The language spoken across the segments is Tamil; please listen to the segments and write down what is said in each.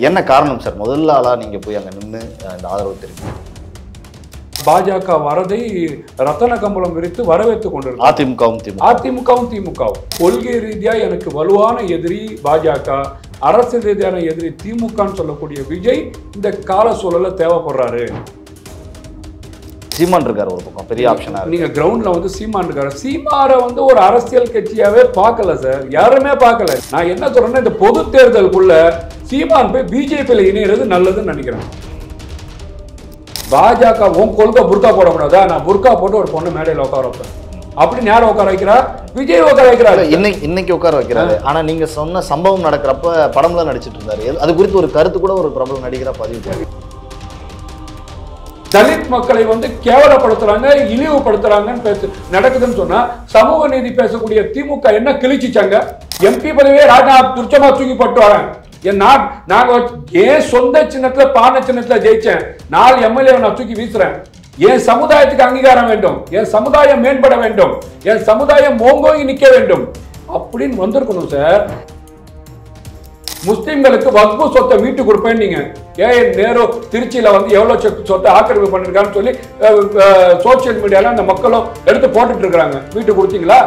என்ன காரணம் சார் முதல்ல ஆளா நீங்க போய் அங்க நின்று இந்த ஆதரவு தெரிவிக்கணும்? பாஜக வரதை ரத்தன கம்பளம் விரித்து வரவேற்றுக் கொண்டிருக்கு அதிமுகவும் திமுகவும். கொள்கை ரீதியா எனக்கு வலுவான எதிரி பாஜக, அரசியல் ரீதியான எதிரி திமுகன்னு சொல்லக்கூடிய விஜய் இந்த கால சூழல்ல தேவைப்படுறாரு. சீமான் இருக்காரு ஒரு பக்கம் பெரிய ஆப்ஷனா. நீங்க கிரவுண்ட்ல வந்து சீமான் இருக்காரு. சீமாரை வந்து ஒரு அரசியல் கட்சியாவே பார்க்கல சார், யாருமே பார்க்கல. நான் என்ன சொல்றேன்னா இந்த பொது தேர்தலுக்குள்ள சீமான் போய் பிஜேபியில் இணைகிறது நல்லதுன்னு நினைக்கிறேன். பாஜக உன் கொள்கை புர்கா போடக்கூடாதா, நான் புர்கா போட்டு ஒரு பொண்ணு மேடையில் உட்கார வைப்பேன் அப்படின்னு யார் உட்கார வைக்கிறா? விஜய் உட்கார வைக்கிறாரு. இன்னைக்கு உட்கார வைக்கிறாரு. ஆனா நீங்க சொன்ன சம்பவம் நடக்கிறப்ப படம்லாம் நடிச்சிட்டு இருந்தாரு. அது குறித்து ஒரு கருத்து கூட ஒரு பிரபல நடிகரா பதிவு. தலித் மக்களை வந்து கேவலப்படுத்துறாங்க, இழிவுபடுத்துறாங்கன்னு நடக்குதுன்னு சொன்னா சமூக நீதி பேசக்கூடிய திமுக என்ன கிழிச்சிச்சாங்க? எம்பி பதவியே ராஜா துச்சமா தூக்கி போட்டு வரேன். நாங்க ஏன் சொந்த சின்னத்துல பானை சின்னத்துல ஜெயிச்சேன், 4 எம்எல்ஏ நான் தூக்கி வீசுறேன். என் சமுதாயத்துக்கு அங்கீகாரம் வேண்டும், என் சமுதாயம் மேம்பட வேண்டும், என் சமுதாயம் ஓங்கோங்கி நிக்க வேண்டும் அப்படின்னு வந்திருக்கணும் சார். முஸ்லிம்களுக்கு வக்ஃபு சொத்தை வீட்டு கொடுப்பேன் நீங்க நேரு திருச்சியில வந்து எவ்வளவு சொத்தை ஆக்கிரமிப்பு பண்ணிருக்கான்னு சொல்லி சோசியல் மீடியால அந்த மக்களும் எடுத்து போட்டுட்டு இருக்காங்க. வீட்டு கொடுத்தீங்களா?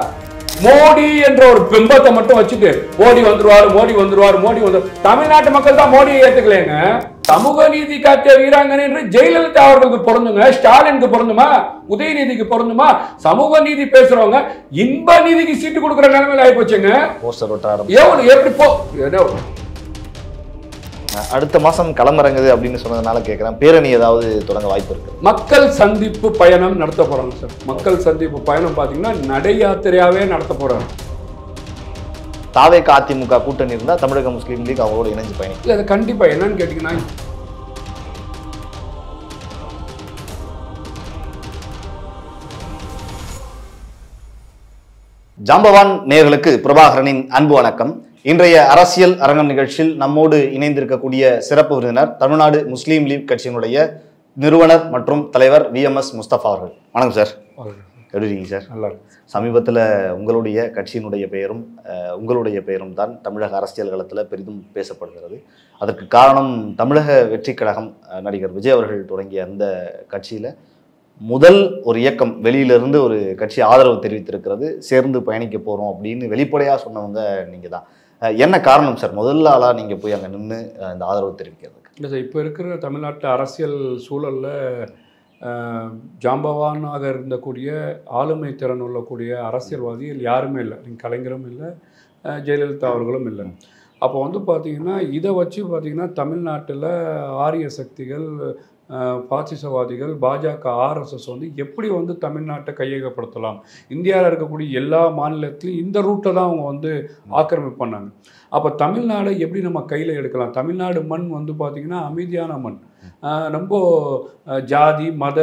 மோடி என்ற ஒரு பிம்பத்தை மட்டும் வச்சுட்டு மோடி வந்துருவாரு மோடி வந்துருவாரு மோடி வந்து தமிழ்நாட்டு மக்கள் தான் மோடியை ஏத்துக்கலைங்க. சமூக நீதி காத்திய வீராங்கனை என்று ஜெயலலிதா அவர்களுக்கு பொருந்துங்க, ஸ்டாலினுக்கு பொருந்துமா, உதயநிதிக்கு பொருந்துமா? சமூக நீதி பேசுறவங்க இன்ப நீதிக்கு சீட்டு கொடுக்குற நிலைமையில ஆயிப்போச்சுங்க. எப்படி போ அடுத்த மாசம் களமிறங்குது அப்படின்னு சொன்னதுனால கேட்கிறேன், பேரணி ஏதாவது தொடங்க வாய்ப்பு இருக்கு? மக்கள் சந்திப்பு பயணம் நடத்த போறாங்க சார். மக்கள் சந்திப்பு பயணம் பாத்தீங்கன்னா நடை யாத்திரையாவே நடத்த போறாங்க. தாவேக அதிமுக கூட்டணி இருந்தா தமிழக முஸ்லீம் லீக் அவங்களோட இணைஞ்சு பயணம் இல்ல, அது கண்டிப்பா. என்னன்னு கேட்டீங்கன்னா ஜாம்பவான் நேயர்களுக்கு பிரபாகரனின் அன்பு வணக்கம். இன்றைய அரசியல் அரங்கம் நிகழ்ச்சியில் நம்மோடு இணைந்திருக்கக்கூடிய சிறப்பு விருந்தினர் தமிழ்நாடு முஸ்லீம் லீக் கட்சியினுடைய நிறுவனர் மற்றும் தலைவர் VMS முஸ்தபா அவர்கள். வணக்கம் சார். எப்படி இருக்கீங்க சார்? நல்லா இருக்கு. சமீபத்தில் உங்களுடைய கட்சியினுடைய பெயரும் உங்களுடைய பெயரும் தான் தமிழக அரசியல் களத்தில் பெரிதும் பேசப்படுகிறது. அதற்கு காரணம் தமிழக வெற்றி கழகம் நடிகர் விஜய் அவர்கள் தொடங்கிய அந்த கட்சியில் முதல் ஒரு இயக்கம் வெளியிலிருந்து ஒரு கட்சி ஆதரவு தெரிவித்திருக்கிறது, சேர்ந்து பயணிக்க போகிறோம் அப்படின்னு வெளிப்படையாக சொன்னவங்க நீங்கள் தான். என்ன காரணம் சார் முதல்ல ஆளா நீங்கள் போய் அங்கே நின்று இந்த ஆதரவு தெரிவிக்கிறதுக்கு? இல்லை சார், இப்போ இருக்கிற தமிழ்நாட்டு அரசியல் சூழலில் ஜாம்பவானாக இருந்தக்கூடிய ஆளுமை திறன் உள்ளக்கூடிய அரசியல்வாதிகள் யாருமே இல்லை. கலைஞரும் இல்லை, ஜெயலலிதா அவர்களும் இல்லை. அப்போ வந்து பார்த்திங்கன்னா இதை வச்சு பார்த்திங்கன்னா தமிழ்நாட்டில் ஆரிய சக்திகள், பாசிசவாதிகள், பாஜக, RSS வந்து எப்படி வந்து தமிழ்நாட்டை கையகப்படுத்தலாம், இந்தியாவில் இருக்கக்கூடிய எல்லா மாநிலத்திலையும் இந்த ரூட்டை தான் அவங்க வந்து ஆக்கிரமிப்பு பண்ணாங்க. அப்போ தமிழ்நாடை எப்படி நம்ம கையில் எடுக்கலாம்? தமிழ்நாடு மண் வந்து பார்த்திங்கன்னா அமைதியான மண், ரொம்ப ஜாதி மத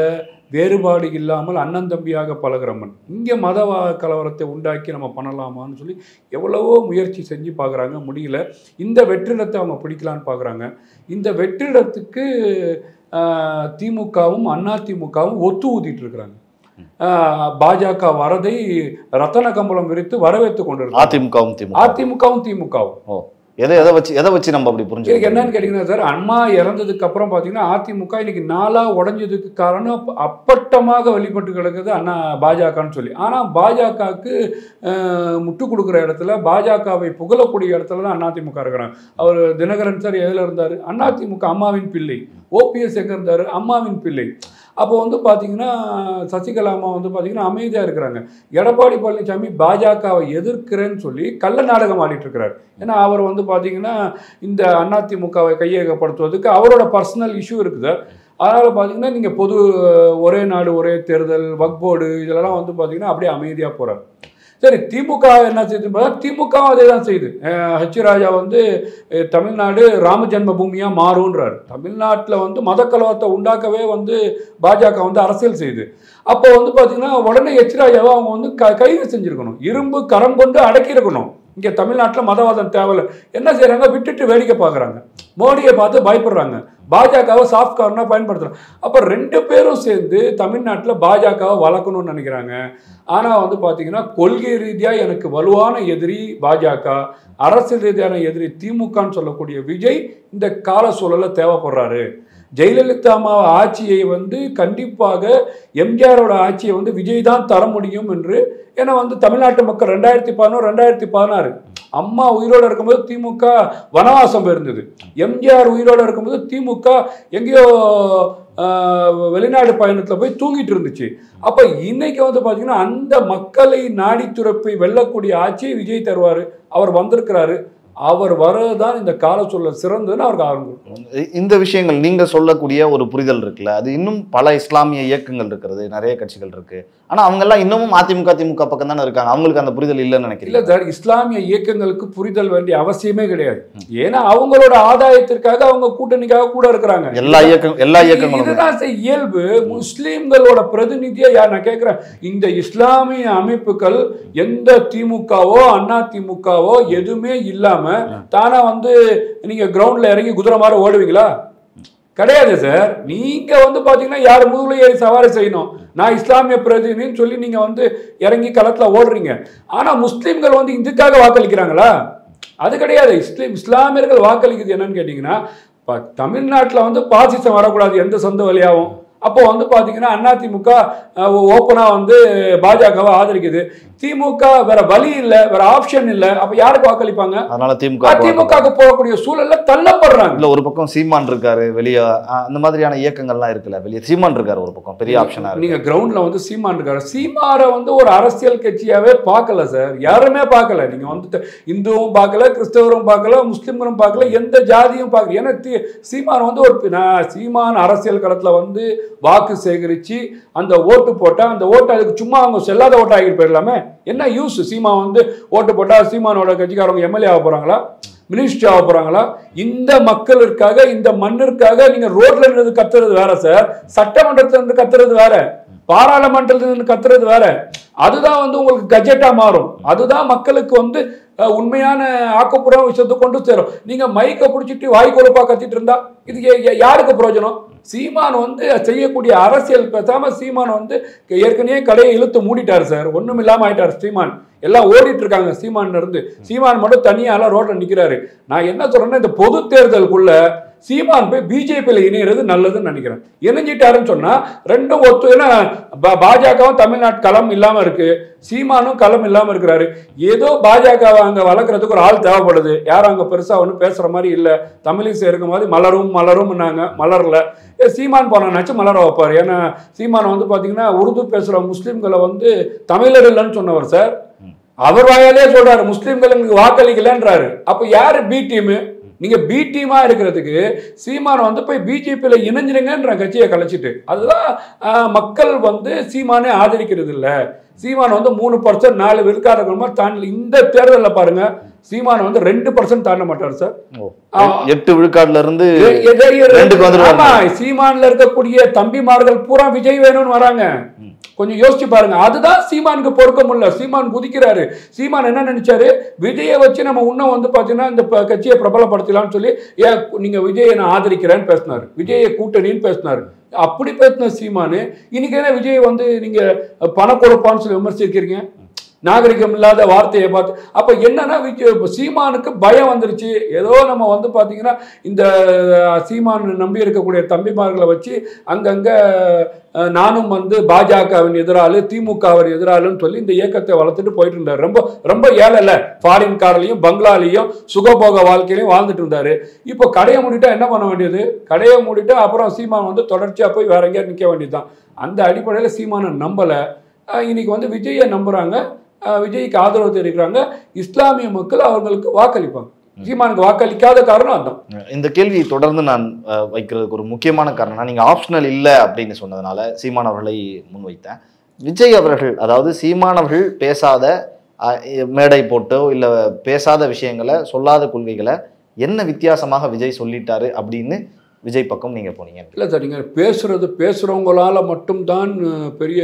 வேறுபாடு இல்லாமல் அண்ணன் தம்பியாக பழகிற மண். இங்கே மத கலவரத்தை உண்டாக்கி நம்ம பண்ணலாமான்னு சொல்லி எவ்வளவோ முயற்சி செஞ்சு பார்க்குறாங்க, முடியல. இந்த வெற்றிடத்தை அவங்க பிடிக்கலான்னு பார்க்குறாங்க. இந்த வெற்றிடத்துக்கு திமுகவும் அதிமுகவும் ஒத்து ஊதிட்டு இருக்கிறாங்க. பாஜக வரதை ரத்தன கம்பளம் விரித்து வரவேற்றுக் கொண்டிருக்கு அதிமுகவும் திமுகவும். எதை வச்சு நம்ம அப்படி புரிஞ்சு என்னன்னு கேட்டீங்கன்னா சார், அம்மா இறந்ததுக்கு அப்புறம் பாத்தீங்கன்னா அதிமுக இன்னைக்கு 4ஆ உடைஞ்சதுக்கு காரணம் அப்பட்டமாக வெளிப்பட்டு கிடக்குது பாஜகன்னு சொல்லி. ஆனா பாஜகவுக்கு முட்டு கொடுக்குற இடத்துல, பாஜகவை புகழக்கூடிய இடத்துல தான் அதிமுக இருக்கிறாங்க. அவர் தினகரன் சார் எதுல இருந்தாரு? அதிமுக அம்மாவின் பிள்ளை. OPS எங்க இருந்தாரு? அம்மாவின் பிள்ளை. அப்போ வந்து பார்த்தீங்கன்னா சசிகலா அம்மா வந்து பார்த்தீங்கன்னா அமைதியாக இருக்கிறாங்க. எடப்பாடி பழனிசாமி பாஜகவை எதிர்க்கிறேன்னு சொல்லி கள்ள நாடகம் ஆடிட்டு இருக்கிறார். ஏன்னா அவர் வந்து பார்த்தீங்கன்னா இந்த அதிமுகவை கையகப்படுத்துவதற்கு அவரோட பர்சனல் இஷ்யூ இருக்குது. அதனால் பார்த்தீங்கன்னா நீங்கள் பொது ஒரே நாடு ஒரே தேர்தல், வக்ஃப் போர்டு இதெல்லாம் வந்து பார்த்தீங்கன்னா அப்படியே அமைதியாக போகிறார். சரி, திமுக என்ன செய்யுது? திமுக அதே தான் செய்யுது. ராஜா வந்து தமிழ்நாடு ராம ஜென்ம பூமியாக மாறுன்றார். தமிழ்நாட்டில் வந்து மத கலவரத்தை உண்டாக்கவே வந்து பாஜக வந்து அரசியல் செய்யுது. அப்போ வந்து பார்த்தீங்கன்னா உடனே ராஜாவை அவங்க வந்து கைது செஞ்சுருக்கணும், இரும்பு கரம் கொண்டு அடக்கியிருக்கணும். இங்கே தமிழ்நாட்டில் மதவாதம் தேவையில்லை. என்ன செய்கிறாங்க? விட்டுட்டு வேடிக்கை பார்க்குறாங்க. மோடியை பார்த்து பயப்படுறாங்க. பாஜகவை சாஃப்ட் கார்னராக பயன்படுத்துகிறாங்க. அப்போ 2 பேரும் சேர்ந்து தமிழ்நாட்டில் பாஜகவை வளர்க்கணும்னு நினைக்கிறாங்க. ஆனால் வந்து பார்த்தீங்கன்னா கொள்கை ரீதியாக எனக்கு வலுவான எதிரி பாஜக, அரசியல் ரீதியான எதிரி திமுகன்னு சொல்லக்கூடிய விஜய் இந்த கால சூழலில் தேவைப்படுறாரு. ஜெயலலிதா அம்மா ஆட்சியை வந்து கண்டிப்பாக எம்ஜிஆரோட ஆட்சியை வந்து விஜய் தான் தர முடியும் என்று, ஏன்னா வந்து தமிழ்நாட்டு மக்கள் 2011 2016 அம்மா உயிரோடு இருக்கும்போது திமுக வனவாசம் இருந்தது, எம்ஜிஆர் உயிரோடு இருக்கும்போது திமுக எங்கேயோ வெளிநாடு பயணத்தில் போய் தூங்கிட்டு இருந்துச்சு. அப்போ இன்னைக்கு வந்து பார்த்தீங்கன்னா அந்த மக்களை நாடி துறப்பை வெல்லக்கூடிய ஆட்சியை விஜய் தருவார். அவர் வந்திருக்கிறாரு, அவர் வரதான் இந்த கால சூழல் சிறந்ததுன்னு அவருக்கு ஆரம்பம். இந்த விஷயங்கள் நீங்க சொல்லக்கூடிய ஒரு புரிதல் இருக்குல்ல, அது இன்னும் பல இஸ்லாமிய இயக்கங்கள் இருக்கிறது, நிறைய கட்சிகள் இருக்கு. ஆனா அவங்க எல்லாம் இன்னமும் அதிமுக திமுக பக்கம் தானே இருக்காங்க. அவங்களுக்கு அந்த புரிதல் இல்லைன்னு நினைக்கிறீங்க? இல்ல சார், இஸ்லாமிய இயக்கங்களுக்கு புரிதல் வேண்டிய அவசியமே கிடையாது. ஏன்னா அவங்களோட ஆதாயத்திற்காக அவங்க கூட்டணிக்காக கூட இருக்கிறாங்க. எல்லா இயக்கங்களும் இதுதான் இயல்பு. முஸ்லிம்களோட பிரதிநிதியா யார் நான் கேட்கிறேன், இந்த இஸ்லாமிய அமைப்புகள் எந்த திமுகவோ அண்ணா திமுகவோ எதுவுமே இல்லாம தானா வந்து நீங்க கிரவுண்ட்ல இறங்கி குதிரை மாதிரி ஓடுவீங்களா? கிடையாது சார். நீங்க வந்து பாத்தீங்கன்னா யார் முதுகுல ஏறி சவாரி செய்யணும், நான் இஸ்லாமிய பிரதிநிதின்னு சொல்லி நீங்க வந்து இறங்கி களத்துல ஓடுறீங்க. ஆனா முஸ்லிம்கள் வந்து இதுக்காக வாக்களிக்கிறாங்களா? அது கிடையாது. இஸ்லாமியர்கள் வாக்களிக்கிறது என்னன்னு கேட்டீங்கன்னா, தமிழ்நாட்டில் வந்து பாசிசம் வரக்கூடாது எந்த சொந்த வழியாகவும். அப்போ வந்து பாத்தீங்கன்னா அதிமுக ஓப்பனா வந்து பாஜகவை ஆதரிக்குது, திமுக வேற வழி இல்ல, வேற ஆப்ஷன் இல்ல. அப்ப யாருக்கு வாக்களிப்பாங்க? அதனால திமுக போகக்கூடிய சூழல்ல தள்ளப்படுறாங்க. இல்ல, ஒரு பக்கம் சீமான் இருக்காரு வெளியே, அந்த மாதிரியான இயக்கங்கள்லாம் இருக்குல்ல, வெளியே சீமான் இருக்காரு ஒரு பக்கம் பெரிய ஆப்ஷனா. நீங்க கிரவுண்ட்ல வந்து சீமான் இருக்காரு. சீமாரை வந்து ஒரு அரசியல் கட்சியாவே பார்க்கல சார், யாருமே பார்க்கல. நீங்க வந்து இந்துவும் பார்க்கல, கிறிஸ்தவரும் பார்க்கல, முஸ்லிம்களும் பார்க்கல, எந்த ஜாதியும் பார்க்கல. ஏன்னா சீமான் வந்து ஒரு சீமான் அரசியல் களத்துல வந்து வாக்கு சேகரிச்சு அந்த ஓட்டு போட்டா அந்த ஓட்டு அதுக்கு சும்மா அவங்க செல்லாத ஓட்டு ஆகிட்டு போயிடலாமே. என்ன யூஸ்? சீமா வந்து ஓட்டு போட்டா சீமானோட கட்சிக்காரங்க எம்எல்ஏ ஆக போறாங்களா, மினிஸ்டர் ஆக போறாங்களா? இந்த மக்களுக்காக இந்த மண்ணிற்காக நீங்க ரோட்ல இருந்து கத்துறது வேற சார், சட்டமன்றத்துல இருந்து கத்துறது வேற, பாராளுமன்றத்துல இருந்து கத்துறது வேற. அதுதான் வந்து உங்களுக்கு கஜெட்டா மாறும். அதுதான் மக்களுக்கு வந்து உண்மையான ஆக்கப்பூர்வ விஷயத்தை கொண்டு சேரும். நீங்க மைக்க பிடிச்சிட்டு வாய் கொழுப்பா கத்திட்டு இருந்தா இது யாருக்கு பிரயோஜனம்? சீமான் வந்து செய்யக்கூடிய அரசியல் பேசாம சீமான் வந்து ஏற்கனவே கடையை இழுத்து மூடிட்டாரு சார், ஒண்ணும் இல்லாம ஆயிட்டாரு சீமான். எல்லாம் ஓடிட்டு இருக்காங்க சீமான் இருந்து. சீமான் மட்டும் தனியால ரோட்ல நிக்கிறாரு. நான் என்ன சொல்றேன்னா, இந்த பொது தேர்தலுக்குள்ள சீமான் போய் பிஜேபியில இணைகிறது நல்லதுன்னு நினைக்கிறேன். இணைஞ்சிட்டாருன்னு சொன்னா ரெண்டும் ஒத்து. ஏன்னா பாஜகவும் தமிழ்நாட்டு களம் இல்லாம இருக்கு, சீமானும் களம் இல்லாம இருக்கிறாரு. ஏதோ பாஜகவை அங்க வளர்க்கறதுக்கு ஒரு ஆள் தேவைப்படுது. யாரும் அங்க பெருசா ஒன்றும் பேசுற மாதிரி இல்ல. தமிழிசை இருக்க மாதிரி மலரும் மலர்ல. சீமான் போனாச்சும் மலர வைப்பாரு. ஏன்னா சீமான் வந்து பாத்தீங்கன்னா உருது பேசுற முஸ்லிம்களை வந்து தமிழர் இல்லைன்னு சொன்னவர் சார். அவர் வாயாலே சொல்றாரு முஸ்லிம்களுக்கு வாக்களிக்கலன்றாரு. அப்ப யாரு பி டீம்? நீங்க பி டீமா இருக்கிறதுக்கு சீமான் வந்து போய் பிஜேபியில இணைஞ்சிருங்கன்ற கட்சியை கலைச்சிட்டு, அதுதான் மக்கள் வந்து சீமானே ஆதரிக்கிறது இல்ல. சீமான் வந்து 3% 4 விழுக்காடுகள் தாண்டி இந்த தேர்தலில் பாருங்க, சீமான் வந்து 2% தாண்ட மாட்டார் சார். 8 விழுக்காடுல இருந்து சீமான்ல இருக்கக்கூடிய தம்பிமார்கள் பூரா விஜய் வேணும்னு வராங்க. கொஞ்சம் யோசிச்சு பாருங்க. அதுதான் சீமானுக்கு பொறுக்க முடியல. சீமான் குதிக்கிறாரு. சீமான் என்ன நினைச்சாரு, விஜயை வச்சு நம்ம இன்னும் வந்து பாத்தீங்கன்னா இந்த கட்சியை பிரபலப்படுத்தலாம்னு சொல்லி நீங்க விஜயை நான் ஆதரிக்கிறேன்னு பேசினாரு, விஜயை கூட்டணின்னு பேசினாரு. அப்படி பேசின சீமானு இன்னைக்கு என்ன விஜய் வந்து நீங்க பண கொடுப்பான்னு சொல்லி விமர்சிக்கிறீங்க, நாகரிகம் இல்லாத வார்த்தையை பார்த்து. அப்ப என்னன்னா சீமானுக்கு பயம் வந்துருச்சு. ஏதோ நம்ம வந்து பாத்தீங்கன்னா இந்த சீமான் நம்பி இருக்கக்கூடிய தம்பிமார்களை வச்சு அங்கங்க நானும் வந்து பாஜகவின் எதிராளு திமுகவின் எதிராளுன்னு சொல்லி இந்த இயக்கத்தை வளர்த்துட்டு போயிட்டு இருந்தாரு. ரொம்ப ரொம்ப ஏழை இல்ல, ஃபாரின் கார்லையும் பங்களாலையும் சுகபோக வாழ்க்கையிலையும் வாழ்ந்துட்டு இருந்தாரு. இப்போ கடையை மூடிட்டா என்ன பண்ண வேண்டியது? கடையை மூடிட்டா அப்புறம் சீமான் வந்து தொடர்ச்சியா போய் வேற எங்கேயா நிற்க வேண்டியதுதான். அந்த அடிப்படையில் சீமானை நம்பல. இன்னைக்கு வந்து விஜயை நம்புறாங்க, விஜய்க்கு ஆதரவு தெரிவிக்கிறாங்க. இஸ்லாமிய மக்கள் அவர்களுக்கு வாக்களிப்பாங்க. சீமானுக்கு வாக்களிக்காத காரணம் அதான். இந்த கேள்வியை தொடர்ந்து நான் வைக்கிறதுக்கு ஒரு முக்கியமான காரணம், நீங்க ஆப்ஷனல் இல்லை அப்படின்னு சொன்னதுனால சீமான் அவர்களை முன்வைத்தேன். விஜய் அவர்கள், அதாவது சீமான் அவர்கள் பேசாத மேடை போட்டோ இல்லை பேசாத விஷயங்களை, சொல்லாத கொள்கைகளை என்ன வித்தியாசமாக விஜய் சொல்லிட்டாரு அப்படின்னு விஜய் பக்கம் நீங்க போனீங்க. இல்லை சார், நீங்க பேசுறவங்களால மட்டும்தான் பெரிய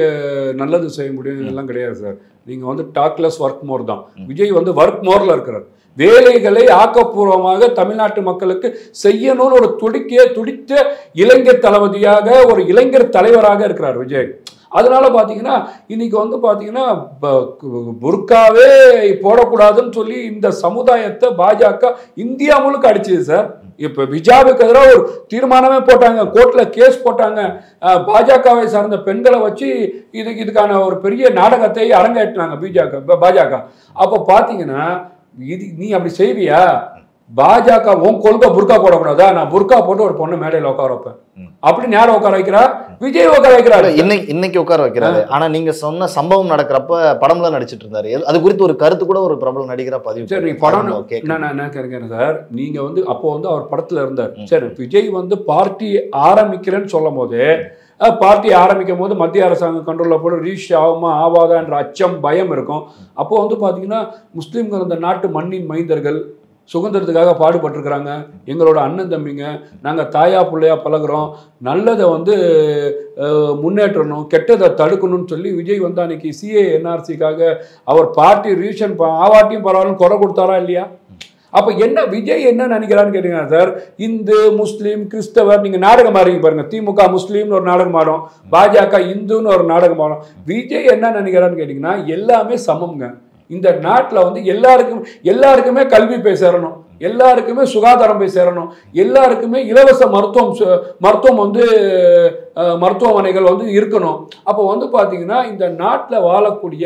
நல்லது செய்ய முடியும் எல்லாம் கிடையாது சார். நீங்க வந்து டாக்லெஸ் ஒர்க் மோர் தான். விஜய் வந்து ஒர்க் மோர்ல இருக்கிறார். வேலைகளை ஆக்கப்பூர்வமாக தமிழ்நாட்டு மக்களுக்கு செய்யணும்னு ஒரு துடித்த இளைஞர் தளபதியாக, ஒரு இளைஞர் தலைவராக இருக்கிறார் விஜய். அதனால பார்த்தீங்கன்னா இன்னைக்கு வந்து பார்த்தீங்கன்னா புர்காவே போடக்கூடாதுன்னு சொல்லி இந்த சமுதாயத்தை பாஜக இந்தியா முழுக்க அடிச்சது சார். இப்போ விஜாவுக்கு எதிராக ஒரு தீர்மானமே போட்டாங்க, கோர்ட்ல கேஸ் போட்டாங்க. பாஜகவை சார்ந்த பெண்களை வச்சு இதுக்கான ஒரு பெரிய நாடகத்தை அரங்கேற்றினாங்க பாஜக. அப்போ பார்த்தீங்கன்னா நீ அப்படி செய்வியா? பாஜக உன் கொள்கை புர்கா போடக்கூடாதா? நான் புர்கா போட்டு ஒரு பொண்ணு மேடையில் உட்கார வைப்பேன் அப்படின்னு யார் உட்கார வைக்கிறா? விஜய் உட்கார வைக்கிறாரு. இன்னைக்கு உட்கார வைக்கிறாரு. ஆனா நீங்க சொன்ன சம்பவம் நடக்கிறப்ப படம்லாம் நடிச்சிட்டு இருந்தாரு. அது குறித்து ஒரு கருத்து கூட ஒரு பிரபல நடிகரா பதிவு. சரி, படம் நான் கேட்கிறேன் சார். நீங்க வந்து அப்போ வந்து அவர் படத்துல இருந்தார். சரி, விஜய் வந்து பார்ட்டி ஆரம்பிக்கிறேன்னு சொல்லும் போது, பார்ட்டி ஆரம்பிக்கும் போது மத்திய அரசாங்கம் கண்ட்ரோலில் போட்டு ரீச் ஆகுமா ஆவாதா என்ற அச்சம், பயம் இருக்கும். அப்போ வந்து பார்த்தீங்கன்னா முஸ்லீம்கள் அந்த நாட்டு மண்ணின் மைந்தர்கள் சுதந்திரத்துக்காக பாடுபட்டிருக்கிறாங்க. எங்களோட அண்ணன் தம்பிங்க, நாங்கள் தாயா பிள்ளையா பழகிறோம், நல்லதை வந்து முன்னேற்றணும், கெட்டதை தடுக்கணும்னு சொல்லி விஜய் வந்து அன்னைக்கு சிஏ என்ஆர்சிக்காக அவர் பார்ட்டி ரீஷன் ஆவாட்டியும் பரவாயில்லன்னு குறை கொடுத்தாரா இல்லையா? அப்போ என்ன விஜய் என்ன நினைக்கிறான்னு கேட்டீங்கன்னா சார், இந்து முஸ்லீம் கிறிஸ்தவர், நீங்கள் நாடகம் ஆடுறீங்க பாருங்க. திமுக முஸ்லீம்னு ஒரு நாடகம் ஆடும், பாஜக இந்துன்னு ஒரு நாடகம் ஆடும். விஜய் என்ன நினைக்கிறான்னு கேட்டிங்கன்னா எல்லாமே சமம்ங்க. இந்த நாட்டில் வந்து எல்லாருக்குமே கல்வி போய் சேரணும், எல்லாருக்குமே சுகாதாரம் போய் சேரணும், எல்லாருக்குமே இலவச மருத்துவம் வந்து மருத்துவமனைகள் வந்து இருக்கணும். அப்போ வந்து பார்த்தீங்கன்னா இந்த நாட்டில் வாழக்கூடிய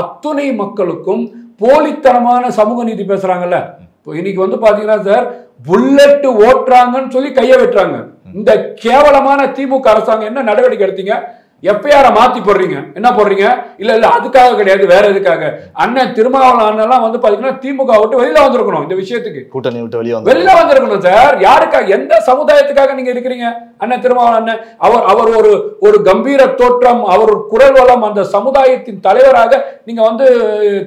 அத்துணை மக்களுக்கும் போலித்தனமான சமூக நீதி பேசுறாங்கல்ல. இப்போ இன்னைக்கு வந்து பார்த்தீங்கன்னா சார், புல்லட் ஓட்டுறாங்கன்னு சொல்லி கையை வெட்டுறாங்க. இந்த கேவலமான திமுக அரசாங்கம் என்ன நடவடிக்கை எடுத்தீங்க? எஃப்ஐஆரை மாத்தி போடுறீங்க. என்ன போடுறீங்க? இல்ல அதுக்காக கிடையாது, வேற எதுக்காக? அண்ணன் திருமாவளவன் வந்து பாத்தீங்கன்னா திமுக விட்டு வெளியில வந்திருக்கணும். இந்த விஷயத்துக்கு கூட்டணி விட்டு வெளியில வந்திருக்கணும் சார். யாருக்காக, எந்த சமுதாயத்துக்காக நீங்க இருக்கிறீங்க? அண்ணன் திருமாவளவன் அண்ணன் அவர் ஒரு கம்பீர தோற்றம், அவர் குரல் வளம், அந்த சமுதாயத்தின் தலைவராக நீங்க வந்து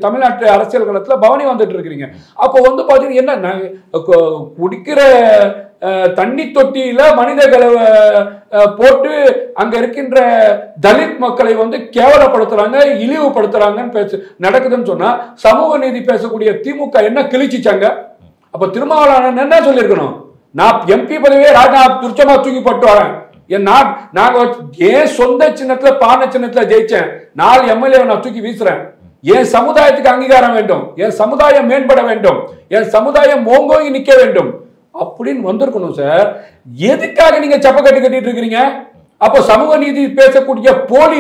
தமிழ்நாட்டு அரசியல் களத்துல பவனி வந்துட்டு இருக்கிறீங்க. அப்போ வந்து பாத்தீங்கன்னா என்ன, குடிக்கிற தண்ணி தொட்டியில மனிதர்களை போட்டு அங்க இருக்கின்ற தலித் மக்களை வந்து கேவலப்படுத்துறாங்க, இழிவுபடுத்துறாங்கன்னு நடக்குதுன்னு சொன்னா சமூக நீதி பேசக்கூடிய திமுக என்ன கிழிச்சிச்சாங்க? அப்ப திருமாவளவன் என்ன சொல்லியிருக்கணும்? நான் எம்பி பதவியே துச்சமா தூக்கி போட்டு வரேன், என் சொந்த சின்னத்துல பானை சின்னத்துல ஜெயிச்சேன், 4 எம்எல்ஏ நான் தூக்கி வீசுறேன், என் சமுதாயத்துக்கு அங்கீகாரம் வேண்டும், என் சமுதாயம் மேம்பட வேண்டும், என் சமுதாயம் ஓங்கோங்கி நிக்க வேண்டும் அப்படின்னு வந்திருக்கணும் சார். எதுக்காக நீங்க சப்ப கட்டிட்டு இருக்கிறீங்க? அப்போ சமூக நீதி பேசக்கூடிய போலி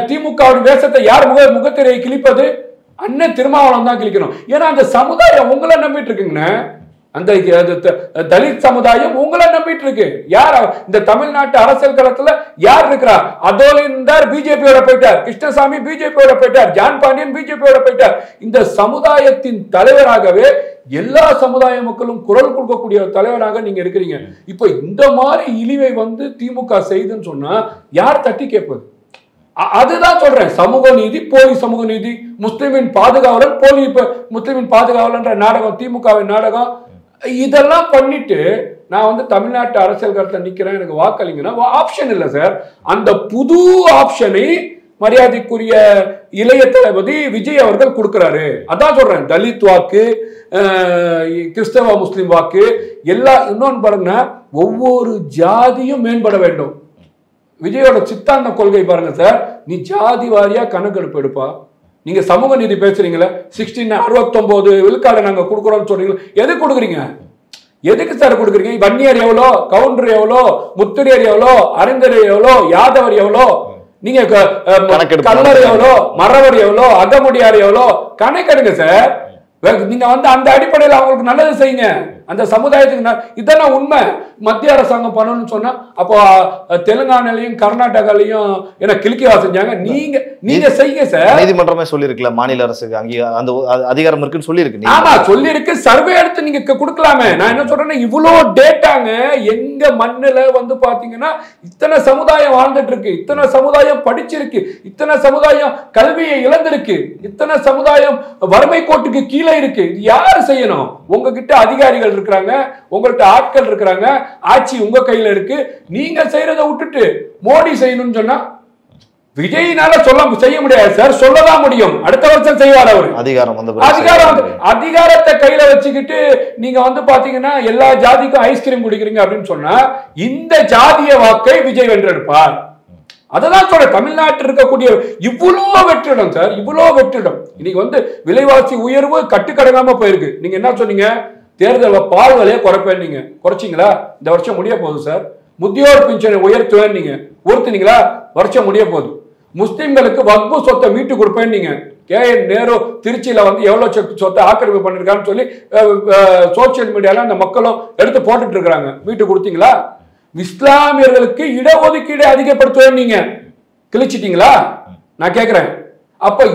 திமுக வேஷத்தை யார் முகத்திரையை கிழிப்பது? அண்ணன் திருமாவளவன் தான் கிழிக்கணும். ஏன்னா அந்த சமுதாயம் உங்களை நம்பிட்டு இருக்குங்க. அந்த தலித் சமுதாயம் உங்களை நம்பிட்டு இருக்கு. யார் இந்த தமிழ்நாட்டு அரசியல் களத்துல யார் இருக்கிறா? அதோலிந்தார் பிஜேபியோட போயிட்டார், கிருஷ்ணசாமி பிஜேபியோட போயிட்டார், ஜான் பாண்டியன் பிஜேபியோட போயிட்டார். இந்த சமுதாயத்தின் தலைவராகவே எல்லா சமுதாய மக்களும் குரல் கொடுக்கக்கூடிய தலைவராக நீங்க இருக்கிறீங்க. இப்ப இந்த மாதிரி இழிவை வந்து திமுக செய்துன்னு சொன்னா யார் தட்டி கேட்பது? அதுதான் சொல்றேன். சமூக நீதி, போலி சமூக நீதி, முஸ்லிமின் பாதுகாவலன், போலி முஸ்லிமின் பாதுகாவலன்ற நாடகம், திமுகவின் நாடகம், இதெல்லாம் பண்ணிட்டு நான் வந்து தமிழ்நாட்டு அரசியல் களத்தில் நிக்கிறேன், எனக்கு வாக்களிங்கன்னா ஆப்ஷன் இல்லை சார். அந்த புது ஆப்ஷனை மரியாதைக்குரிய இளைய தளபதி விஜய் அவர்கள் கொடுக்கிறாரு. அதான் சொல்றேன், தலித் வாக்கு, கிறிஸ்தவ முஸ்லிம் வாக்கு எல்லாம். இன்னொன்னு பாருங்க, ஒவ்வொரு ஜாதியும் மேம்பட வேண்டும். விஜயோட சித்தாந்த கொள்கை பாருங்க சார், நீ ஜாதி வாரியா கணக்கெடுப்பு எடுப்பா. நீங்க சமூக நீதி பேசுறீங்களா? 69 விழுக்காடு நாங்க கொடுக்குறோம்னு சொல்றீங்க. எது கொடுக்குறீங்க? எதுக்கு சார் கொடுக்குறீங்க? வன்னியர் எவ்வளோ, கவுண்டர் எவ்வளோ, முத்திரையர் எவ்வளோ, அறிஞர் எவ்வளோ, யாதவர் எவ்வளோ, நீங்க கல்லர் எவ்வளோ, மறவர் எவ்வளோ, அகமுடியார் எவ்வளோ, கணக்கெடுங்க சார். நீங்க வந்து அந்த அடிப்படையில் அவங்களுக்கு நல்லது செய்யுங்க, அந்த சமுதாயத்துக்கு. இதெல்லாம் உண்மை. மத்திய அரசாங்கம் பண்ணணும்னு சொன்னா அப்போ தெலுங்கானாலையும் கர்நாடகாலையும் என்ன கிழக்கிவா செஞ்சாங்க? நீங்க செய்யுங்க சார். நீதிமன்றமே சொல்லிருக்கல, மாநில அரசுக்கு அந்த அதிகாரம் இருக்குன்னு சொல்லியிருக்கு. ஆமா சொல்லிருக்கு, சர்வே எடுத்து நீங்க கொடுக்கலாமே. நான் என்ன சொல்றேன்னா, இவ்வளவு டேட்டாங்க எங்க மண்ணுல வந்து பாத்தீங்கன்னா இத்தனை சமுதாயம் வாழ்ந்துட்டு இருக்கு, இத்தனை சமுதாயம் படிச்சிருக்கு, இத்தனை சமுதாயம் கல்வியை இழந்திருக்கு, இத்தனை சமுதாயம் வறுமை கோட்டுக்கு கீழே இருக்கு. யாரு செய்யணும்? உங்ககிட்ட அதிகாரிகள் இருக்கிறாங்க, உங்கள்கிட்ட ஆட்கள் இருக்கிறாங்க, ஆட்சி உங்க கையில இருக்கு. நீங்க செய்யறதை விட்டுட்டு மோடி செய்யணும்னு சொன்னா விஜயினால செய்ய முடியாது சார், சொல்லதான் முடியும். அடுத்த வருஷம் செய்வார் அவர். அதிகாரத்தை கையில வச்சுக்கிட்டு நீங்க பாத்தீங்கன்னா எல்லா ஜாதிக்கும் ஐஸ்கிரீம் குடிக்கிறீங்க அப்படின்னு சொன்னா இந்த ஜாதிய வாக்கை விஜய் வென்றெடுப்பார். அததான் சொல்ற, தமிழ்நாட்டில் இருக்கக்கூடிய இவ்வளவு வெற்றிடம் சார், இவ்வளவு வெற்றிடம். இன்னைக்கு விலைவாசி உயர்வு கட்டுக்கடங்காம போயிருக்கு. நீங்க என்ன சொன்னீங்க, தேர்தல் பால் விலையை குறைப்பேன், நீங்க குறைச்சிங்களா? இந்த வருஷம் முடிய போகுது சார். முதியோர் பிஞ்சனை உயர்த்துவேன், நீங்க உயர்த்தினீங்களா? வருஷம் முடிய போகுது. முஸ்லிம்களுக்கு வக்பு சொத்தை மீட்டு கொடுப்பேன், நீங்க KN நேரு திருச்சியில எவ்வளவு சொத்தை ஆக்கிரமிப்பு பண்ணிருக்கான்னு சொல்லி சோசியல் மீடியால அந்த மக்களும் எடுத்து போட்டுட்டு இருக்காங்க. மீட்டு கொடுத்தீங்களா? இஸ்லாமியர்களுக்கு இடஒதுக்கீடு அதிகப்படுத்துவேன், நீங்க கிழிச்சிட்டீங்களா? நான் கேட்கிறேன். அப்ப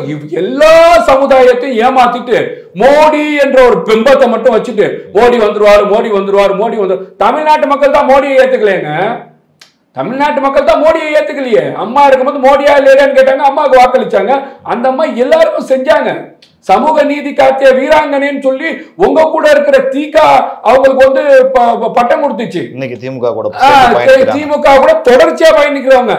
எல்லா சமுதாயத்தையும் ஏமாத்திட்டு மோடி என்ற ஒரு பிம்பத்தை மட்டும் வச்சுட்டு மோடி வந்துருவாரு, மோடி வந்துருவாரு, மோடி வந்து தமிழ்நாட்டு மக்கள் தான் மோடியை ஏத்துக்கலைங்க. தமிழ்நாட்டு மக்கள் தான் மோடியை ஏத்துக்கலையே. அம்மா இருக்கும்போது மோடியா இல்லையான்னு கேட்டாங்க, அம்மாவுக்கு வாக்களிச்சாங்க. அந்த அம்மா எல்லாருக்கும் செஞ்சாங்க. சமூக நீதி காத்திய வீராங்கனைன்னு சொல்லி உங்க கூட இருக்கிற தீகா அவங்களுக்கு பட்டம் கொடுத்துச்சு. இன்னைக்கு திமுக கூட தொடர்ச்சியா பயணிக்கிறவங்க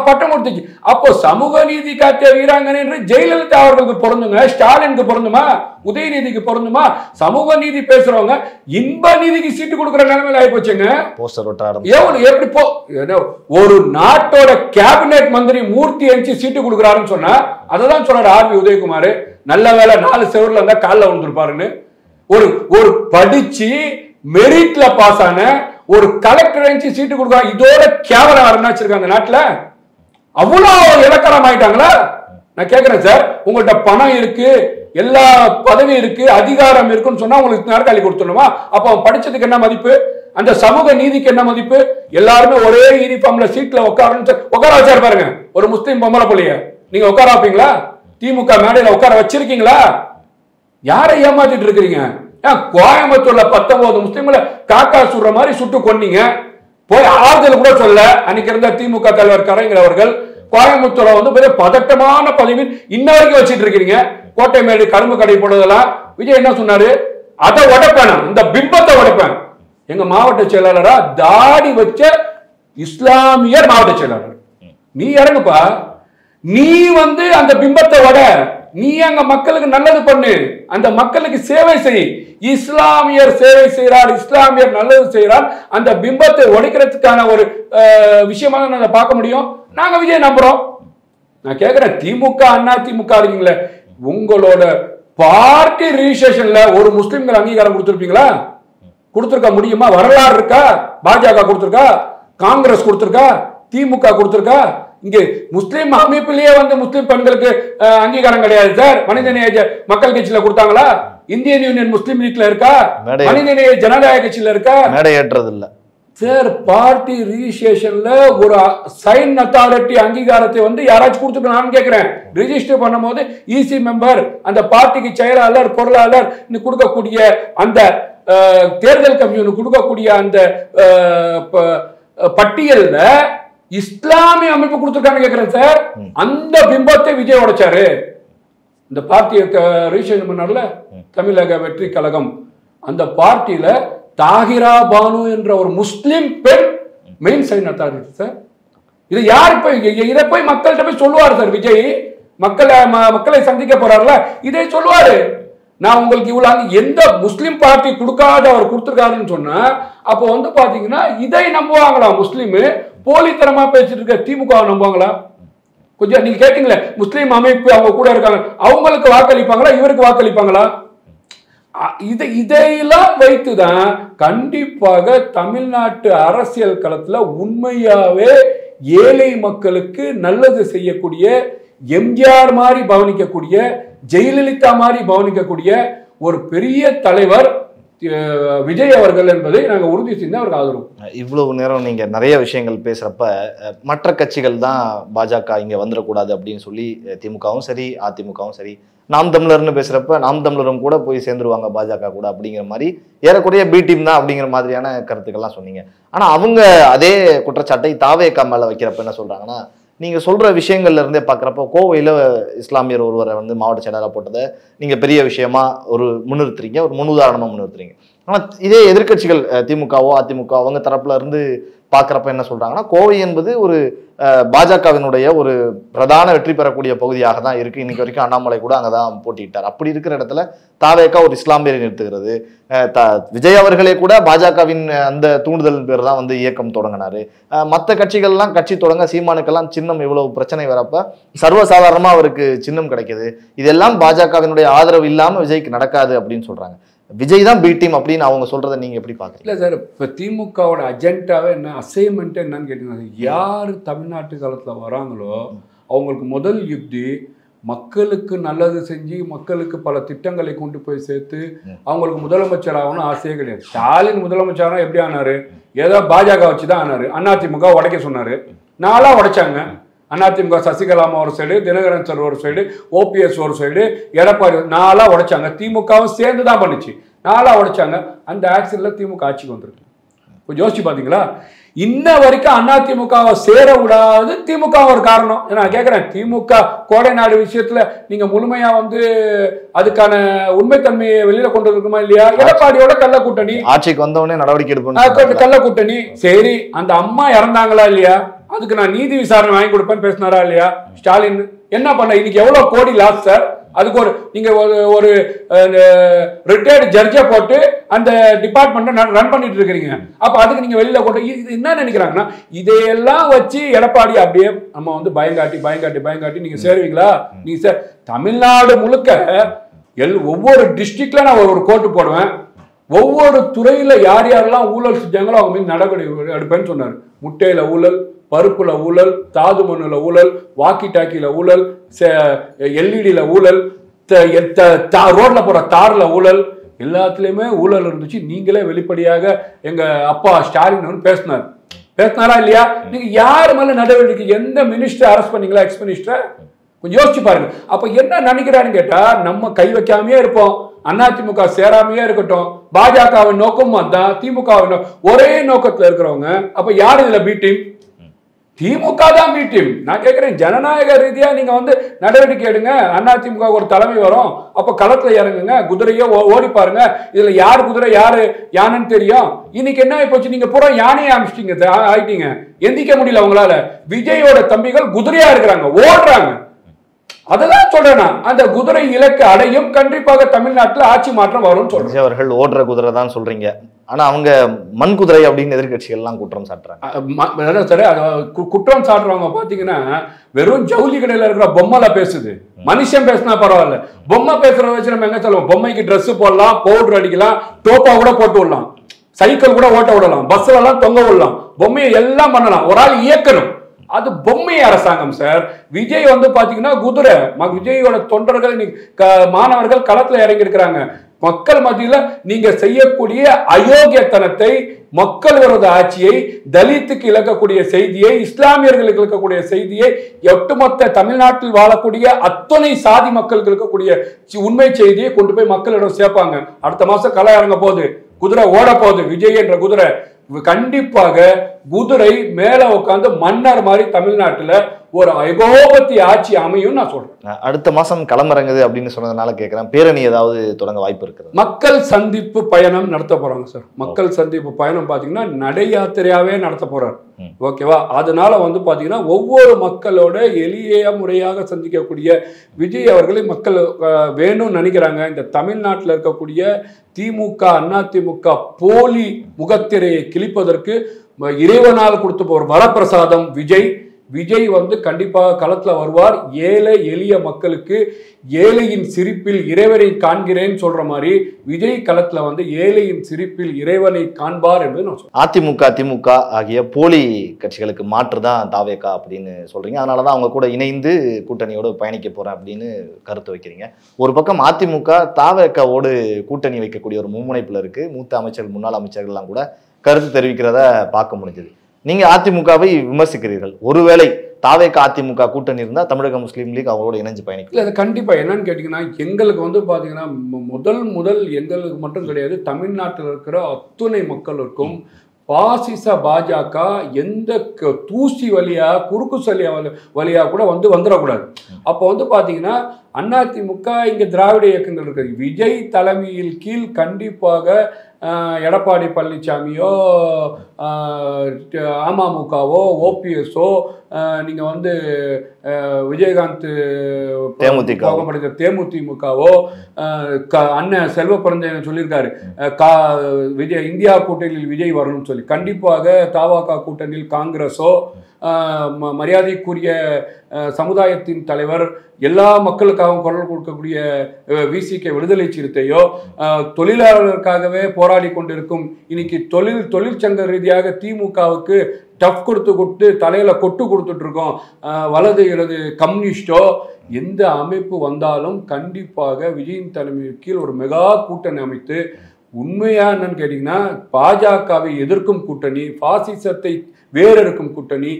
பட்டம் கொடுத்துச்சு. அப்போ சமூக நீதி காத்திய வீராங்கனை என்று ஜெயலலிதா அவர்களுக்கு பொருந்துங்க, ஸ்டாலினுக்கு பொருந்துமா, உதயநிதிக்கு பொருந்துமா? சமூக நீதி பேசுறவங்க இன்ப நீதிக்கு சீட்டு கொடுக்கிற நிலைமையில ஆகி போச்சுங்க. எப்படி ஒரு நாட்டோட கேபினெட் மந்திரி மூர்த்தி அணிச்சு சீட்டு கொடுக்குறாருன்னு சொன்னா அததான் சொல்றாரு RB உதயகுமார். நல்ல வேலை 4 செவர்ல இருந்தா காலில் வந்துருப்பாருன்னு. ஒரு படிச்சு மெரிட்ல பாஸ் ஆன ஒரு கலெக்டர் அணிச்சு சீட்டு கொடுக்குறாங்க. இதோட கேவலம் ஆரம்பிச்சிருக்காங்க அந்த நாட்டுல. அவ்வளவு இலக்கணம் ஆயிட்டாங்களா? நான் கேட்கிறேன் சார், உங்கள்கிட்ட பணம் இருக்கு, எல்லா பதவி இருக்கு, அதிகாரம் இருக்குன்னு சொன்னா உங்களுக்கு நாற்காலி கொடுத்துடணுமா? அப்ப அவன் படிச்சதுக்கு என்ன மதிப்பு? அந்த சமூக நீதிக்கு என்ன மதிப்பு? எல்லாருமே ஒரே யூனிஃபார்ம்ல சீட்ல உட்கார வச்சாரு பாருங்க. ஒரு முஸ்லீம் பொம்பளை பிள்ளைய நீங்க உட்கார வைப்பீங்களா? திமுக மேடையில உட்கார வச்சிருக்கீங்களா? யாரை ஏமாத்திட்டு இருக்கிறீங்க? கோயம்புத்தூர்ல 19 முஸ்லீம்களை காக்கா சுடுற மாதிரி சுட்டு கொன்னீங்க. போய் ஆறுதல் கூட சொல்ல அன்னைக்கு இருந்த திமுக தலைவர் கலைஞர் அவர்கள். கோயம்புத்தூர்ல பதட்டமான பதவியில் இன்ன வரைக்கும் வச்சிட்டு இருக்கிறீங்க. கோட்டை மேடு கரும்பு கடை போடுறதெல்லாம் விஜய் என்ன சொன்னாரு? அதை உடைப்பேன், இந்த பிம்பத்தை உடைப்பேன். எங்க மாவட்ட செயலாளரா தாடி வச்ச இஸ்லாமியர் மாவட்ட செயலாளர், நீ இறங்குப்பா. நீ அந்த பிம்பத்தை உட, நீ அங்க மக்களுக்கு நல்லது பண்ணு, அந்த மக்களுக்கு சேவை செய். இஸ்லாமியர் சேவை செய்கிறார், இஸ்லாமியர் நல்லது செய்கிறார். அந்த பிம்பத்தை உடைக்கிறதுக்கான ஒரு விஷயமா நாங்க பார்க்க முடியும். நாங்க விஜய் நம்புறோம். நான் கேட்கிறேன், திமுக அண்ணா திமுக இருக்கீங்களே, உங்களோட பார்ட்டி ரிஜிஸ்ட்ரேஷன்ல ஒரு முஸ்லிம்கள் அங்கீகாரம் கொடுத்திருப்பீங்களா? கொடுத்திருக்க முடியுமா? வரலாறு இருக்கா? பாஜக கொடுத்திருக்கா? காங்கிரஸ் கொடுத்திருக்கா? திமுக கொடுத்திருக்கா? இங்க முஸ்லிம் அமைப்பிலேயே முஸ்லிம் பெண்களுக்கு அங்கீகாரம் கிடையாது சார். மனிதநேய மக்கள் கட்சியில கொடுத்தாங்களா? இந்தியன் யூனியன் முஸ்லிம் லீக்ல இருக்கா? மனிதநேய ஜனநாயக கட்சியில இருக்கா? மேடை ஏற்றது இல்ல சார். பார்ட்டி ரிஜிஸ்ட்ரேஷன்ல ஒரு சைன் அத்தாரிட்டி அங்கீகாரத்தை யாராச்சும் கொடுத்துருக்கான்னு கேட்கிறேன். ரிஜிஸ்டர் பண்ணும்போது இசி மெம்பர், அந்த பார்ட்டிக்கு செயலாளர், பொருளாளர் கொடுக்கக்கூடிய அந்த தேர்தல் கமிஷன் கொடுக்கக்கூடிய அந்த பட்டியல்ல இஸ்லாமிய அமைப்பு கொடுத்திருக்கான்னு கேட்கிறேன் சார். அந்த பிம்பத்தை விஜய் உடைச்சாரு. இந்த பார்ட்டியை ரிஜிஸ்ட்ரேஷன் பண்ணார்ல தமிழக வெற்றி கழகம், அந்த பார்ட்டியில தாகிரா பானு என்ற ஒரு முஸ்லிம் பெண் மெயின் சைன் அத்தாரிட்டி சார். இது யார் இதை போய் மக்கள்கிட்ட போய் சொல்லுவார் சார் விஜய். மக்களை சந்திக்க போறாருல, இதை சொல்லுவாரு. நான் உங்களுக்கு இவ்வளவு எந்த முஸ்லிம் பார்ட்டி கொடுக்காத அவர் கொடுத்திருக்காருன்னு சொன்னா அப்போ பாத்தீங்கன்னா இதை நம்புவாங்களா? முஸ்லீம் போலித்தனமா பேசிட்டு இருக்க திமுக நம்புவாங்களா? கொஞ்சம் நீங்க கேட்டீங்களே, முஸ்லீம் அமைப்பு அவங்க கூட இருக்காங்க, அவங்களுக்கு வாக்களிப்பாங்களா, இவருக்கு வாக்களிப்பாங்களா? இதையெல்லாம் வைத்துதான் கண்டிப்பாக தமிழ்நாட்டு அரசியல் களத்துல உண்மையாவே ஏழை மக்களுக்கு நல்லது செய்யக்கூடிய, எம்ஜிஆர் மாதிரி பவனிக்கக்கூடிய, ஜெயலலிதா மாதிரி பவனிக்கக்கூடிய ஒரு பெரிய தலைவர் விஜய் அவர்கள் என்பதை நாங்கள் உறுதி செய்து அவருக்கு ஆதரவு. இவ்வளவு நேரம் நீங்க நிறைய விஷயங்கள் பேசுறப்ப மற்ற கட்சிகள் தான் பாஜக இங்க வந்துடக்கூடாது அப்படின்னு சொல்லி திமுகவும் சரி அதிமுகவும் சரி, நாம் தமிழர்னு பேசுறப்ப நாம் தமிழரும் கூட போய் சேர்ந்துருவாங்க பாஜக கூட அப்படிங்கிற மாதிரி ஏறக்குறைய பி டீம் தான் அப்படிங்கிற மாதிரியான கருத்துக்கள்லாம் சொன்னீங்க. ஆனா அவங்க அதே குற்றச்சாட்டை தாவேகா மேல வைக்கிறப்ப என்ன சொல்றாங்கன்னா, நீங்க சொல்ற விஷயங்கள்ல இருந்தே பாக்குறப்ப கோவையில இஸ்லாமியர் ஒருவரை மாவட்ட செயலாளராக போட்டதை நீங்க பெரிய விஷயமா ஒரு முன்னிறுத்துறீங்க, ஒரு முன்னுதாரணமா முன்னிறுத்துறீங்க. ஆனா இதே எதிர்க்கட்சிகள் திமுகவோ அதிமுக அவங்க தரப்புல இருந்து பாக்குறப்ப என்ன சொல்றாங்கன்னா, கோவை என்பது ஒரு பாஜகவினுடைய ஒரு பிரதான வெற்றி பெறக்கூடிய பகுதியாக தான் இருக்கு. இன்னைக்கு வரைக்கும் அண்ணாமலை கூட அங்கதான் போட்டியிட்டார். அப்படி இருக்கிற இடத்துல தாவேகா ஒரு இஸ்லாமியரை நிறுத்துகிறது. விஜய் அவர்களே கூட பாஜகவின் அந்த தூண்டுதல் பேர் தான் இயக்கம் தொடங்கினாரு. மற்ற கட்சிகள்லாம் கட்சி தொடங்க சீமானுக்கெல்லாம் சின்னம் இவ்வளவு பிரச்சனை வரப்ப சர்வசாதாரணமா அவருக்கு சின்னம் கிடைக்குது. இதெல்லாம் பாஜகவினுடைய ஆதரவு இல்லாம விஜய்க்கு நடக்காது அப்படின்னு சொல்றாங்க. விஜய் தான் பி டீம் அப்படின்னு அவங்க சொல்றதை நீங்க எப்படி பாக்குறீங்க? இல்லை சார், இப்போ திமுகவோட அஜெண்டாவே என்ன, அசைன்மெண்ட்டு என்னன்னு கேட்டீங்கன்னா, யார் தமிழ்நாட்டு காலத்தில் வராங்களோ அவங்களுக்கு முதல் யுக்தி மக்களுக்கு நல்லது செஞ்சு மக்களுக்கு பல திட்டங்களை கொண்டு போய் சேர்த்து அவங்களுக்கு முதலமைச்சர் ஆகணும் ஆசையே கிடையாது. ஸ்டாலின் முதலமைச்சராக எப்படி ஆனாரு? ஏதோ பாஜக வச்சு தான் ஆனாரு. அதிமுக உடைக்க சொன்னாரு, நாளா உடைச்சாங்க. அதிமுக சசிகலாமா ஒரு சைடு, தினகரன் சார் ஒரு சைடு, ஓபிஎஸ் ஒரு சைடு, எடப்பாடி நாளா உடைச்சாங்க. திமுகவும் சேர்ந்து தான் பண்ணிச்சு, நாளா உடைச்சாங்க. அந்த ஆக்சிடென்ட்ல திமுக ஆட்சிக்கு வந்திருக்கு. கொஞ்சம் யோசிச்சு பாத்தீங்களா? இன்ன வரைக்கும் அதிமுகவை சேர விடாது திமுக ஒரு காரணம். நான் கேட்கிறேன், திமுக கோடைநாடு விஷயத்துல நீங்க முழுமையா அதுக்கான உண்மைத்தன்மையை வெளியில கொண்டு இருக்குமா இல்லையா? எடப்பாடியோட கள்ள கூட்டணி ஆட்சிக்கு வந்தவொடனே நடவடிக்கை எடுக்கணும், கள்ள கூட்டணி. சரி, அந்த அம்மா இறந்தாங்களா இல்லையா? அதுக்கு நான் நீதி விசாரணை வாங்கி கொடுப்பேன்னு பேசினாரா இல்லையா ஸ்டாலின்? என்ன பண்ண? இன்னைக்கு எவ்வளவு கோடி லாஸ் சார்? அதுக்கு நீங்க ஒரு ரிட்டையர்டு ஜட்ஜை போட்டு அந்த டிபார்ட்மெண்ட்டை ரன் பண்ணிட்டு இருக்கிறீங்க. அப்ப அதுக்கு நீங்க வெளியில கொண்டு இது என்ன நினைக்கிறாங்கன்னா, இதையெல்லாம் வச்சு எடப்பாடி அப்படியே நம்ம பயங்காட்டி நீங்க சேருவீங்களா? நீங்க சார் தமிழ்நாடு முழுக்க ஒவ்வொரு டிஸ்ட்ரிக்ட்ல நான் ஒரு கோட்டு போடுவேன். ஒவ்வொரு துறையில யார் யாரெல்லாம் ஊழல் செஞ்சாங்களோ அவங்க மீது நடவடிக்கை எடுப்பேன்னு சொன்னார். முட்டையில ஊழல், பருப்புல ஊழல், தாது மண்ணுல ஊழல், வாக்கி டாக்கில ஊழல், எல்இடியில ஊழல், ரோட்ல போற தார்ல ஊழல், எல்லாத்துலயுமே ஊழல் இருந்துச்சு. நீங்களே வெளிப்படையாக எங்க அப்பா ஸ்டாலின் பேசினாரா இல்லையா? நீங்க யாரு மேல நடவடிக்கை, எந்த மினிஸ்டர் அரெஸ்ட் பண்ணீங்களா? எக்ஸ் மினிஸ்டர் கொஞ்சம் யோசிச்சு பாருங்க. அப்ப என்ன நினைக்கிறான்னு கேட்டா, நம்ம கை வைக்காமையே இருப்போம், அதிமுக சேராமையே இருக்கட்டும், பாஜகவின் நோக்கமும் அதான், திமுகவின் ஒரே நோக்கத்துல இருக்கிறவங்க. அப்ப யாரு இதுல பி டீம்? திமுக தான் பி டீம். நான் கேட்கிறேன், ஜனநாயக ரீதியா நீங்க நடவடிக்கை எடுங்க. அதிமுக ஒரு தலைமை வரும், அப்ப களத்துல இறங்குங்க, குதிரையோ ஓடி பாருங்க. இதுல யார் குதிரை யாரு யானைன்னு தெரியும். இன்னைக்கு என்ன போச்சு, நீங்க பூரா யானையை அமிச்சிட்டீங்க, ஆயிட்டீங்க, எந்திக்க முடியல அவங்களால. விஜயோட தம்பிகள் குதிரையா இருக்கிறாங்க, ஓடுறாங்க. அதெல்லாம் சொல்றேன், அந்த குதிரை இலக்கு அடையும், கண்டிப்பாக தமிழ்நாட்டில் ஆட்சி மாற்றம் வரும்னு சொல்றேன். அவர்கள் ஓடுற குதிரை தான் சொல்றீங்க, ஆனா அவங்க மண் குதிரை அப்படின்னு எதிர்கட்சிகள் எல்லாம் குற்றம் சாட்டுறாங்க. சரி, குற்றம் சாட்டுறவங்க பாத்தீங்கன்னா வெறும் ஜவுளி கடையில இருக்கிற பொம்மைல பேசுது. மனுஷன் பேசினா பரவாயில்ல, பொம்மை பேசுறத வச்சு நம்ம எங்க சொல்லுவோம்? பொம்மைக்கு ட்ரெஸ் போடலாம், பவுடர் அடிக்கலாம், டோப்பா கூட போட்டு விடலாம், சைக்கிள் கூட ஓட்ட விடலாம், பஸ்ல எல்லாம் தொங்க விடலாம், பொம்மையை எல்லாம் பண்ணலாம். ஒரு ஆள் இயக்கணும், அது பொம்மை அரசாங்கம் சார். விஜய் பாத்தீங்கன்னா குதிரை. விஜயோட தொண்டர்கள், மாணவர்கள் களத்துல இறங்கி இருக்கிறாங்க. மக்கள் மத்தியில நீங்க செய்யக்கூடிய அயோக்கியத்தனத்தை, மக்கள் விரோத ஆட்சியை, தலித்துக்கு இழக்கக்கூடிய செய்தியை, இஸ்லாமியர்களுக்கு இழக்கக்கூடிய செய்தியை, ஒட்டுமொத்த தமிழ்நாட்டில் வாழக்கூடிய அத்தனை சாதி மக்களுக்கு இருக்கக்கூடிய உண்மை செய்தியை கொண்டு போய் மக்களிடம் சேர்ப்பாங்க. அடுத்த மாசம் களை இறங்க போகுது, குதிரை ஓட போகுது, விஜய் என்ற குதிரை. கண்டிப்பாக குதிரை மேல உட்கார்ந்து மன்னர் மாதிரி தமிழ்நாட்டுல ஒரு ஏகோபத்தி ஆட்சி அமையும் நான் சொல்றேன். அடுத்த மாசம் களமிறங்குது அப்படின்னு சொன்னதுனால கேட்கிறேன், பேரணி ஏதாவது தொடங்க வாய்ப்பு இருக்கு? மக்கள் சந்திப்பு பயணம் நடத்த போறாங்க சார். மக்கள் சந்திப்பு பயணம் பாத்தீங்கன்னா நடை யாத்திரையாவே நடத்த போறாரு. ஓகேவா? அதனால பாத்தீங்கன்னா ஒவ்வொரு மக்களோட எளிய முறையாக சந்திக்கக்கூடிய விஜய் அவர்களை மக்கள் வேணும்னு நினைக்கிறாங்க. இந்த தமிழ்நாட்டில் இருக்கக்கூடிய திமுக அதிமுக போலி முகத்திரையை கிழிப்பதற்கு இறைவனால் கொடுத்து ஒரு வரப்பிரசாதம் விஜய். விஜய் கண்டிப்பாக களத்துல வருவார். ஏழை எளிய மக்களுக்கு ஏழையின் சிரிப்பில் இறைவனை காண்கிறேன் சொல்ற மாதிரி விஜய் களத்துல ஏழையின் சிரிப்பில் இறைவனை காண்பார் என்று நான் சொல்றேன். அதிமுக திமுக ஆகிய போலி கட்சிகளுக்கு மாற்று தான் தாவேகா அப்படின்னு சொல்றீங்க. அதனாலதான் அவங்க கூட இணைந்து கூட்டணியோடு பயணிக்க போறேன் அப்படின்னு கருத்து வைக்கிறீங்க. ஒரு பக்கம் அதிமுக தாவேகாவோடு கூட்டணி வைக்கக்கூடிய ஒரு மும்முனைப்புல இருக்கு. மூத்த அமைச்சர்கள், முன்னாள் அமைச்சர்கள் எல்லாம் கூட கருத்து தெரிவிக்கிறத பார்க்க முடிஞ்சது. நீங்க அதிமுகவை விமர்சிக்கிறீர்கள். ஒருவேளை தாவேகா அதிமுக கூட்டணி இருந்தா தமிழக முஸ்லீம் லீக் அவங்களோட இணைஞ்சு பயணிக்கும். அது கண்டிப்பா. என்னன்னு கேட்டீங்கன்னா, எங்களுக்கு பாத்தீங்கன்னா முதல் எங்களுக்கு மட்டும் கிடையாது, தமிழ்நாட்டில் இருக்கிற அத்துணை மக்களுக்கும் பாசிச பாஜக எந்த தூசி வழியா, குறுக்கு சலியா வழியா கூட வந்துடக்கூடாது. அப்போ பாத்தீங்கன்னா அதிமுக இங்க திராவிட இயக்கங்கள் இருக்கு. விஜய் தலைமையில் கீழ் கண்டிப்பாக எடப்பாடி பழனிசாமியோ அமமுகவோ ஓபிஎஸ்ஓ நீங்கள் வந்து விஜயகாந்த் போகப்படுத்த தேமுதிமுகவோ அண்ணன் செல்வ பிறந்தன் சொல்லியிருக்காரு இந்தியா கூட்டணியில் விஜய் வரணும்னு சொல்லி. கண்டிப்பாக தவாக கூட்டணியில் காங்கிரஸோ மரியாதைக்குரிய சமுதாயத்தின் தலைவர் எல்லா மக்களுக்காகவும் குரல் கொடுக்கக்கூடிய விசிகே விடுதலை சிறுத்தையோ தொழிலாளர்களுக்காகவே போராடி கொண்டிருக்கும் இன்னைக்கு தொழிற்சங்க ரீதியாக திமுகவுக்கு டஃப் கொடுத்து தலையில கொட்டு கொடுத்துட்டு இருக்கோம் வலது இடது கம்யூனிஸ்டோ எந்த அமைப்பு வந்தாலும் கண்டிப்பாக விஜயின் தலைமையின் கீழ் ஒரு மெகா கூட்டணி அமைத்து உண்மையா என்னன்னு கேட்டீங்கன்னா பாஜகவை எதிர்க்கும் கூட்டணி, பாசிசத்தை வேறெடுக்கும் கூட்டணி,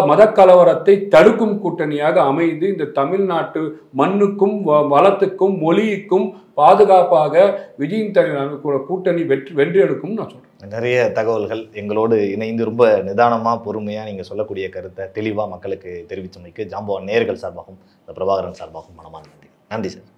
மத கலவரத்தை தடுக்கும் கூட்டணியாக அமைந்து இந்த தமிழ்நாட்டு மண்ணுக்கும் வளத்துக்கும் மொழிக்கும் பாதுகாப்பாக விஜயின் தலைவர் கூட்டணி வெற்றி எடுக்கும் நான் சொல்றேன். நிறைய தகவல்கள் எங்களோடு இணைந்து ரொம்ப நிதானமா பொறுமையா நீங்க சொல்லக்கூடிய கருத்தை தெளிவா மக்களுக்கு தெரிவித்தமைக்கு ஜாம்பவான் நேயர்கள் சார்பாகவும் பிரபாகரன் சார்பாகவும் மனமார்ந்த நன்றி. நன்றி சார்.